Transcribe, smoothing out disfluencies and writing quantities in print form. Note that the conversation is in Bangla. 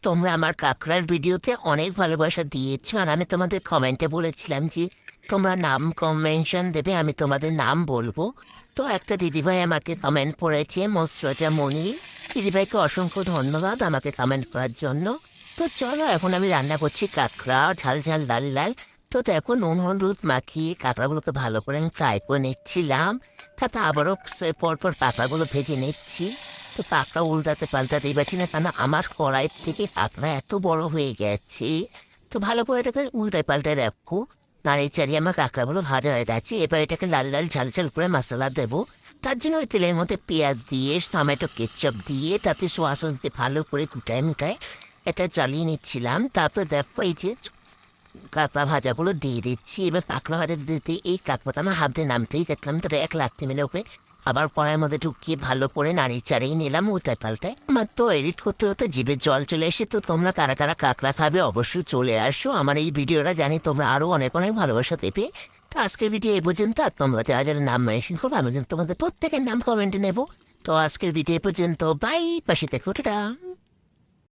তোমরা আমার কাঁকড়ার ভিডিওতে অনেক ভালোবাসা দিয়েছো, আর আমি তোমাদের কমেন্টে বলেছিলাম যে তোমরা নাম মেনশন দেবে, আমি তোমাদের নাম বলবো। তো একটা দিদিভাই আমাকে কমেন্ট করেছে, মোসরজা মনি। দিদিভাইকে অসংখ্য ধন্যবাদ আমাকে কমেন্ট করার জন্য। তো চলো, এখন আমি রান্না করছি কাঁকড়া, ঝাল ঝাল লাল লাল। তো দেখো, নুন হলুদ মাখিয়ে কাঁকড়াগুলোকে ভালো করে আমি ফ্রাই করে নিচ্ছিলাম। তাতে আবারও পরপর কাঁকড়াগুলো ভেজে নিচ্ছি। তো কাঁকড়া উল্টাতে পাল্টাতেই পারছি না, কেন আমার কড়াই থেকে কাঁকড়া এত বড় হয়ে গেছে। তো ভালো করে এটাকে উল্টায় পাল্টায় রাখবো। নাড়িয়ে চাড়িয়ে আমার কাঁকড়াগুলো ভাজা হয়ে যাচ্ছে। এবার এটাকে লাল লাল ঝাল ঝাল করে মশলা দেবো। তার জন্য ওই তেলের মধ্যে পেঁয়াজ দিয়ে, টমেটো কেচাপ দিয়ে, তাতে সোয়া সস দিয়ে ভালো করে গুটায় মুটায় এটা জ্বালিয়ে নিচ্ছিলাম। তারপর দেখো, এই যে কাঁকড়া ভাজাগুলো দিয়ে দিচ্ছি। এবার কাঁকড়া ভাজা দিতে এই কাঁকড়াটা আমার হাত দিয়ে নামতেই দেখলাম, তো এক লাগতে মেলে ওকে আবার কড়াইয়ের মধ্যে ঢুকিয়ে ভালো করে নাড়িয়ে চাড়িয়ে নিলাম উল্টায় পাল্টায়। আমার তো এডিট করতে হতে জিভে জল চলে এসে। তো তোমরা কারা কারা কাঁকড়া খাবে অবশ্যই চলে আসো আমার এই ভিডিওটা, জানি তোমরা আরও অনেক অনেক ভালোবাসা দেবে। তো আজকের ভিডিও এই পর্যন্ত। আর তোমরা যারা যারা নাম মেনশন করো, আমি কিন্তু তোমাদের প্রত্যেকের নাম কমেন্টে নেবো। তো আজকের ভিডিও পর্যন্ত, বাই, পাশে দেখো, টাটা।